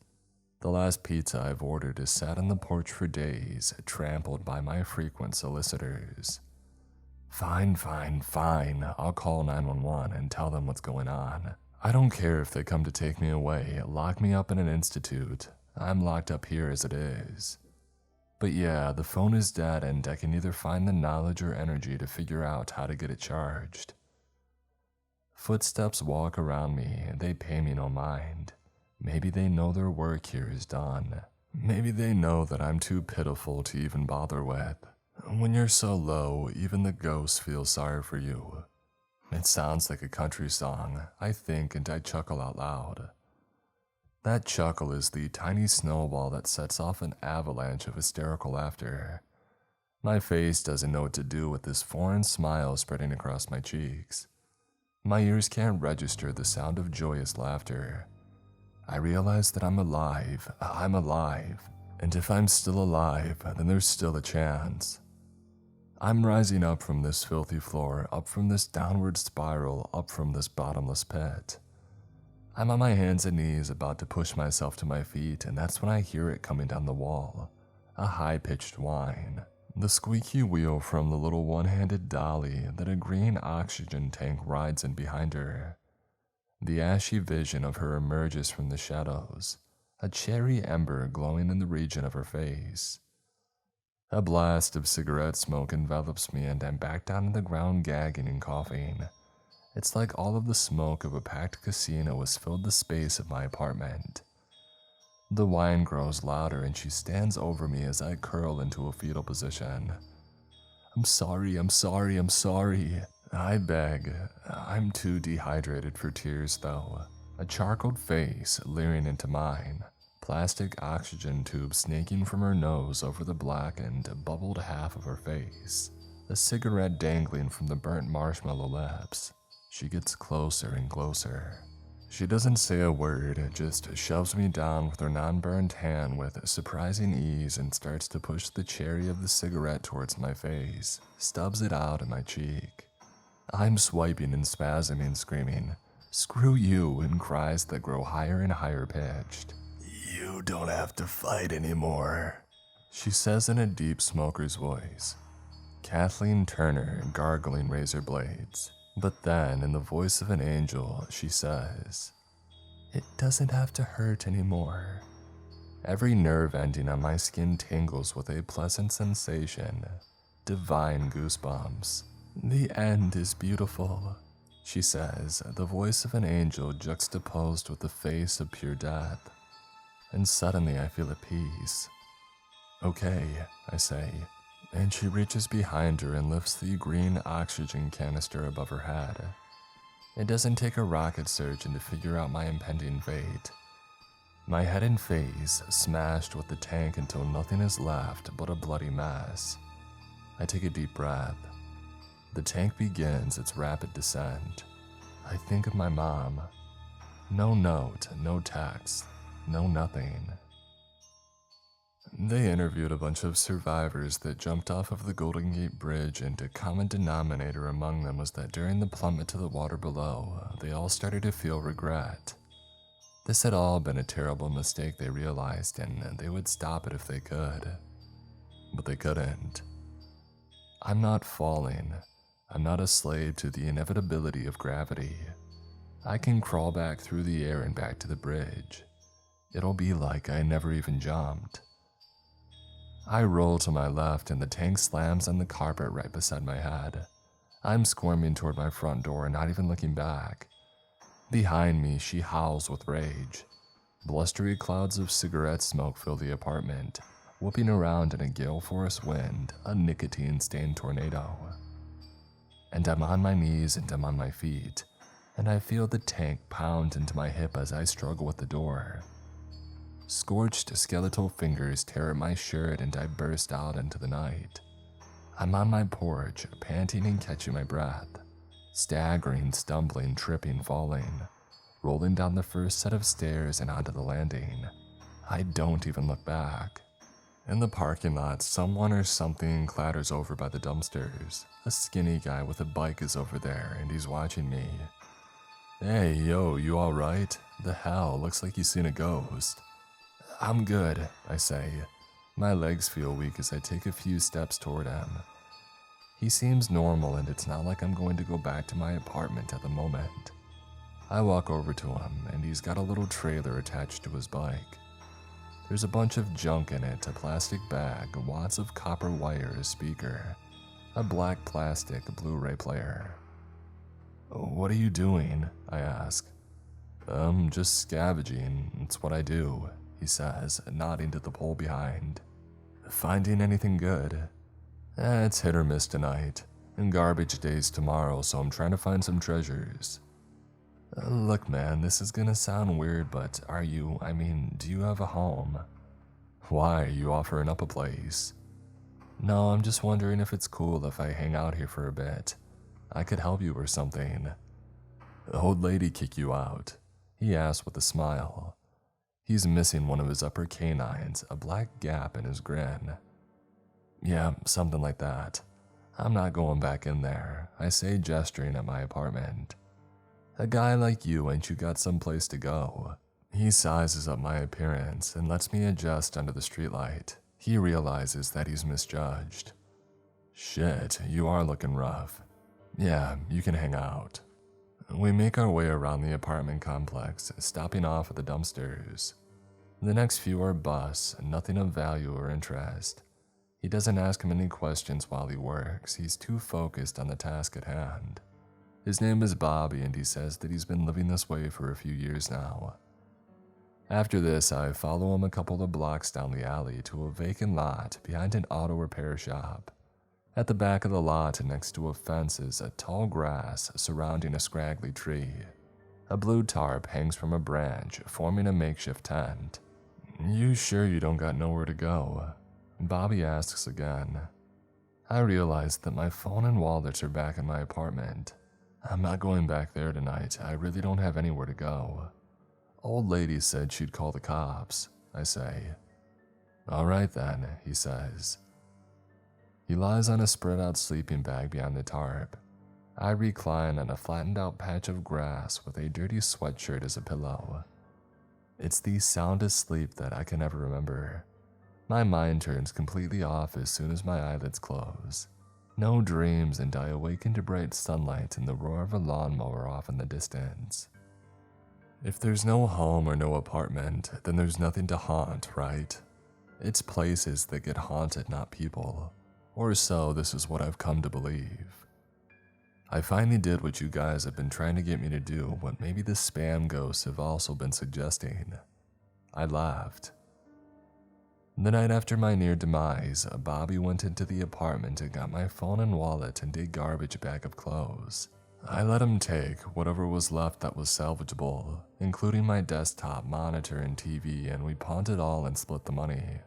The last pizza I've ordered has sat on the porch for days, trampled by my frequent solicitors. Fine, I'll call 911 and tell them what's going on. I don't care if they come to take me away, lock me up in an institute. I'm locked up here as it is. But yeah, the phone is dead and I can neither find the knowledge or energy to figure out how to get it charged. Footsteps walk around me and they pay me no mind. Maybe they know their work here is done. Maybe they know that I'm too pitiful to even bother with. When you're so low, even the ghosts feel sorry for you. It sounds like a country song, I think, and I chuckle out loud. That chuckle is the tiny snowball that sets off an avalanche of hysterical laughter. My face doesn't know what to do with this foreign smile spreading across my cheeks. My ears can't register the sound of joyous laughter. I realize that I'm alive, and if I'm still alive, then there's still a chance. I'm rising up from this filthy floor, up from this downward spiral, up from this bottomless pit. I'm on my hands and knees about to push myself to my feet, and that's when I hear it coming down the wall, a high-pitched whine. The squeaky wheel from the little one-handed dolly that a green oxygen tank rides in behind her. The ashy vision of her emerges from the shadows, a cherry ember glowing in the region of her face. A blast of cigarette smoke envelops me and I'm back down to the ground gagging and coughing. It's like all of the smoke of a packed casino has filled the space of my apartment. The whine grows louder and she stands over me as I curl into a fetal position. I'm sorry. I beg. I'm too dehydrated for tears though. A charcoaled face leering into mine. Plastic oxygen tubes snaking from her nose over the blackened, bubbled half of her face. A cigarette dangling from the burnt marshmallow lips. She gets closer and closer. She doesn't say a word, just shoves me down with her non-burned hand with surprising ease and starts to push the cherry of the cigarette towards my face, stubs it out at my cheek. I'm swiping and spasming, screaming, "Screw you," in cries that grow higher and higher pitched. "You don't have to fight anymore," she says in a deep smoker's voice. Kathleen Turner gargling razor blades. But then, in the voice of an angel, she says, "It doesn't have to hurt anymore." Every nerve ending on my skin tingles with a pleasant sensation, divine goosebumps. "The end is beautiful," she says, the voice of an angel juxtaposed with the face of pure death. And suddenly I feel at peace. "Okay," I say. And she reaches behind her and lifts the green oxygen canister above her head. It doesn't take a rocket surgeon to figure out my impending fate. My head and face smashed with the tank until nothing is left but a bloody mess. I take a deep breath. The tank begins its rapid descent. I think of my mom. No note, no text, no nothing. They interviewed a bunch of survivors that jumped off of the Golden Gate Bridge, and a common denominator among them was that during the plummet to the water below, they all started to feel regret. This had all been a terrible mistake, they realized, and they would stop it if they could. But they couldn't. I'm not falling. I'm not a slave to the inevitability of gravity. I can crawl back through the air and back to the bridge. It'll be like I never even jumped. I roll to my left and the tank slams on the carpet right beside my head. I'm squirming toward my front door, not even looking back. Behind me, she howls with rage. Blustery clouds of cigarette smoke fill the apartment, whooping around in a gale force wind, a nicotine-stained tornado. and I'm on my knees and I'm on my feet, and I feel the tank pound into my hip as I struggle with the door. Scorched skeletal fingers tear at my shirt and I burst out into the night. I'm on my porch, panting and catching my breath, staggering, stumbling, tripping, falling, rolling down the first set of stairs and onto the landing. I don't even look back. In the parking lot, someone or something clatters over by the dumpsters. A skinny guy with a bike is over there and he's watching me. "Hey, yo, you alright? The hell, looks like you seen a ghost." "I'm good," I say. My legs feel weak as I take a few steps toward him. He seems normal and it's not like I'm going to go back to my apartment at the moment. I walk over to him and he's got a little trailer attached to his bike. There's a bunch of junk in it, a plastic bag, watts of copper wire, a speaker, a black plastic Blu-ray player. "What are you doing?" I ask. Just scavenging, it's what I do," he says, nodding to the pole behind. "Finding anything good?" It's hit or miss tonight, and garbage day's tomorrow, so I'm trying to find some treasures." "Look man, this is gonna sound weird, but do you have a home?" "Why, are you offering up a place?" "No, I'm just wondering if it's cool if I hang out here for a bit. I could help you or something." "The old lady kick you out?" he asked with a smile. He's missing one of his upper canines, a black gap in his grin. "Yeah, something like that. I'm not going back in there," I say, gesturing at my apartment. "A guy like you, ain't you got some place to go?" He sizes up my appearance and lets me adjust under the streetlight. He realizes that he's misjudged. "Shit, you are looking rough. Yeah, you can hang out." We make our way around the apartment complex, stopping off at the dumpsters. The next few are busts, nothing of value or interest. He doesn't ask him any questions while he works. He's too focused on the task at hand. His name is Bobby, and he says that he's been living this way for a few years now. After this, I follow him a couple of blocks down the alley to a vacant lot behind an auto repair shop. At the back of the lot, next to a fence, is a tall grass surrounding a scraggly tree. A blue tarp hangs from a branch, forming a makeshift tent. "You sure you don't got nowhere to go?" Bobby asks again. I realize that my phone and wallets are back in my apartment. I'm not going back there tonight. I really don't have anywhere to go. Old lady said she'd call the cops, I say. "Alright then," he says. He lies on a spread out sleeping bag behind the tarp. I recline on a flattened out patch of grass with a dirty sweatshirt as a pillow. It's the soundest sleep that I can ever remember. My mind turns completely off as soon as my eyelids close. No dreams, and I awaken to bright sunlight and the roar of a lawnmower off in the distance. If there's no home or no apartment, then there's nothing to haunt, right? It's places that get haunted, not people. Or so this is what I've come to believe. I finally did what you guys have been trying to get me to do, what maybe the spam ghosts have also been suggesting. I laughed. The night after my near demise, Bobby went into the apartment and got my phone and wallet and a garbage bag of clothes. I let him take whatever was left that was salvageable, including my desktop, monitor, and TV, and we pawned it all and split the money.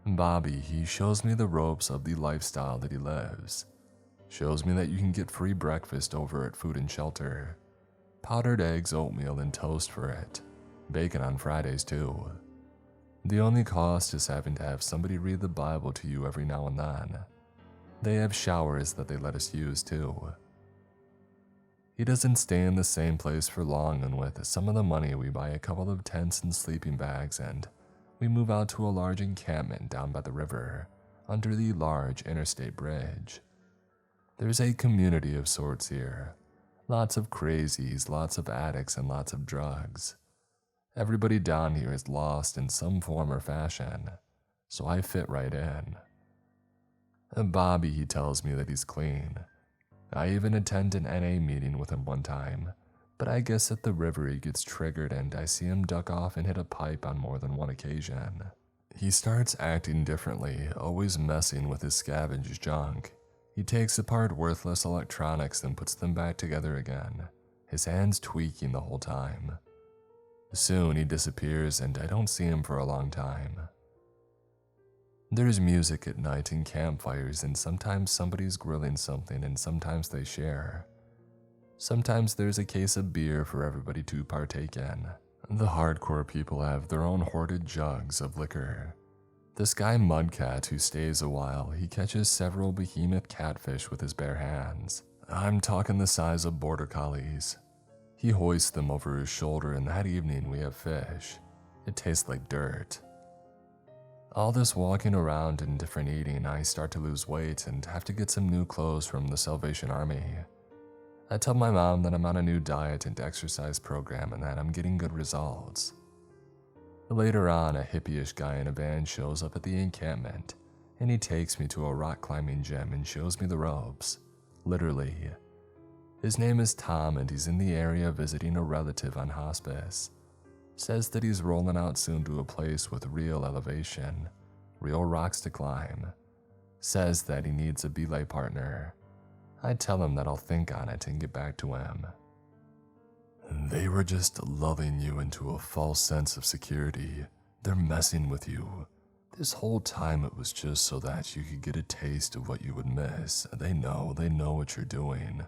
Bobby, he shows me the ropes of the lifestyle that he lives. Shows me that you can get free breakfast over at Food and Shelter. Powdered eggs, oatmeal, and toast for it. Bacon on Fridays too. The only cost is having to have somebody read the Bible to you every now and then. They have showers that they let us use too. He doesn't stay in the same place for long, and with some of the money we buy a couple of tents and sleeping bags, and we move out to a large encampment down by the river, under the large interstate bridge. There's a community of sorts here. Lots of crazies, lots of addicts, and lots of drugs. Everybody down here is lost in some form or fashion, so I fit right in. Bobby, he tells me that he's clean. I even attend an NA meeting with him one time, but I guess at the river he gets triggered and I see him duck off and hit a pipe on more than one occasion. He starts acting differently, always messing with his scavenged junk. He takes apart worthless electronics then puts them back together again, his hands tweaking the whole time. Soon he disappears and I don't see him for a long time. There's music at night and campfires, and sometimes somebody's grilling something and sometimes they share. Sometimes there's a case of beer for everybody to partake in. The hardcore people have their own hoarded jugs of liquor. This guy Mudcat who stays a while, he catches several behemoth catfish with his bare hands. I'm talking the size of border collies. He hoists them over his shoulder, and that evening we have fish. It tastes like dirt. All this walking around and different eating, I start to lose weight and have to get some new clothes from the Salvation Army. I tell my mom that I'm on a new diet and exercise program and that I'm getting good results. Later on, a hippie-ish guy in a van shows up at the encampment, and he takes me to a rock climbing gym and shows me the ropes. Literally. His name is Tom and he's in the area visiting a relative on hospice. Says that he's rolling out soon to a place with real elevation, real rocks to climb. Says that he needs a belay partner. I tell him that I'll think on it and get back to him. They were just lulling you into a false sense of security. They're messing with you. This whole time it was just so that you could get a taste of what you would miss. They know what you're doing.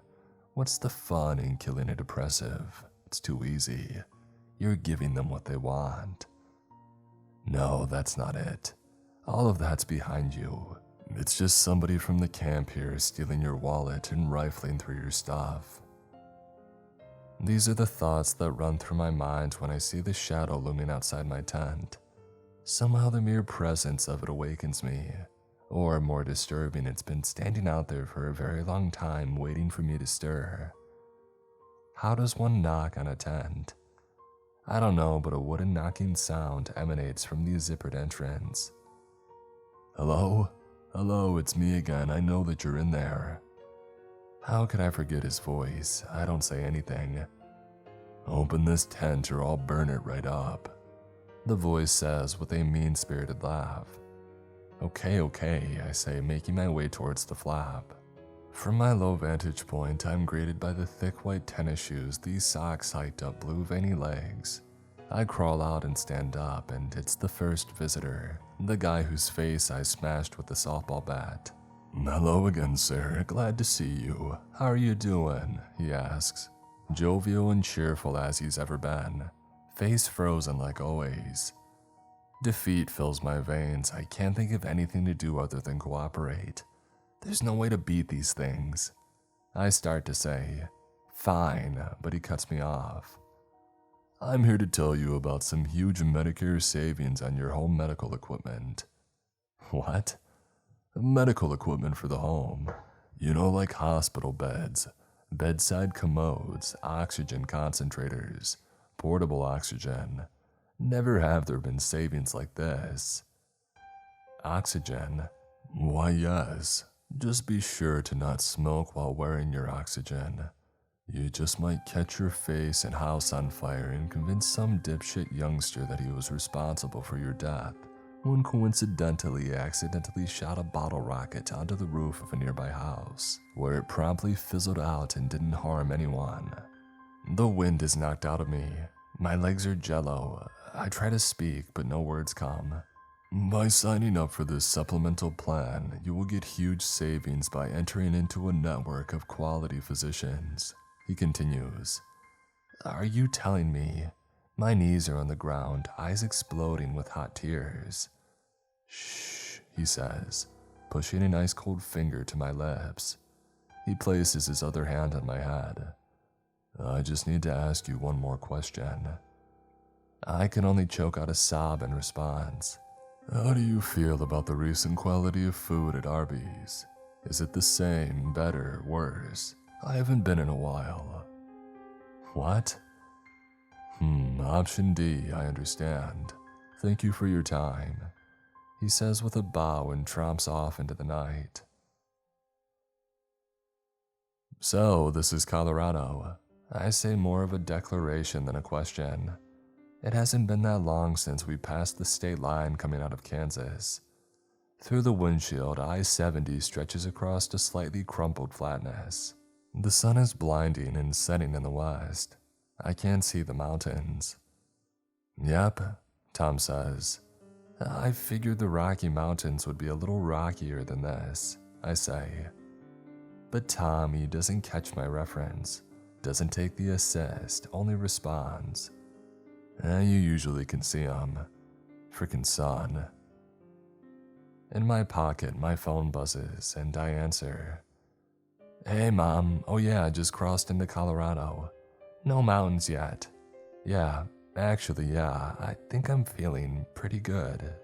What's the fun in killing a depressive? It's too easy. You're giving them what they want. No, that's not it. All of that's behind you. It's just somebody from the camp here stealing your wallet and rifling through your stuff. These are the thoughts that run through my mind when I see the shadow looming outside my tent. Somehow the mere presence of it awakens me. Or more disturbing, it's been standing out there for a very long time waiting for me to stir. How does one knock on a tent? I don't know, but a wooden knocking sound emanates from the zippered entrance. Hello? Hello, it's me again. I know that you're in there. How could I forget his voice? I don't say anything. Open this tent or I'll burn it right up, the voice says with a mean-spirited laugh. Okay, I say, making my way towards the flap. From my low vantage point, I'm greeted by the thick white tennis shoes, these socks hiked up blue veiny legs. I crawl out and stand up, and it's the first visitor, the guy whose face I smashed with the softball bat. Hello again, sir. Glad to see you. How are you doing? He asks, jovial and cheerful as he's ever been, face frozen like always. Defeat fills my veins. I can't think of anything to do other than cooperate. There's no way to beat these things. I start to say, fine, but he cuts me off. I'm here to tell you about some huge Medicare savings on your home medical equipment. What? Medical equipment for the home. You know, like hospital beds, bedside commodes, oxygen concentrators, portable oxygen. Never have there been savings like this. Oxygen? Why, yes. Just be sure to not smoke while wearing your oxygen. You just might catch your face and house on fire and convince some dipshit youngster that he was responsible for your death when coincidentally accidentally shot a bottle rocket onto the roof of a nearby house, where it promptly fizzled out and didn't harm anyone. The wind is knocked out of me. My legs are jello. I try to speak, but no words come. By signing up for this supplemental plan, you will get huge savings by entering into a network of quality physicians. He continues. Are you telling me? My knees are on the ground, eyes exploding with hot tears. Shh, he says, pushing an ice-cold finger to my lips. He places his other hand on my head. I just need to ask you one more question. I can only choke out a sob in response. How do you feel about the recent quality of food at Arby's? Is it the same, better, worse? I haven't been in a while. What? Option D, I understand. Thank you for your time, he says with a bow and tromps off into the night. So, this is Colorado. I say more of a declaration than a question. It hasn't been that long since we passed the state line coming out of Kansas. Through the windshield, I-70 stretches across a slightly crumpled flatness. The sun is blinding and setting in the west. I can't see the mountains. Yep, Tom says. I figured the Rocky Mountains would be a little rockier than this, I say. But Tom, he doesn't catch my reference, doesn't take the assist, only responds. You usually can see 'em. Frickin' sun. In my pocket, my phone buzzes, and I answer. Hey, Mom. Oh yeah, I just crossed into Colorado. No mountains yet. Yeah, actually, yeah, I think I'm feeling pretty good.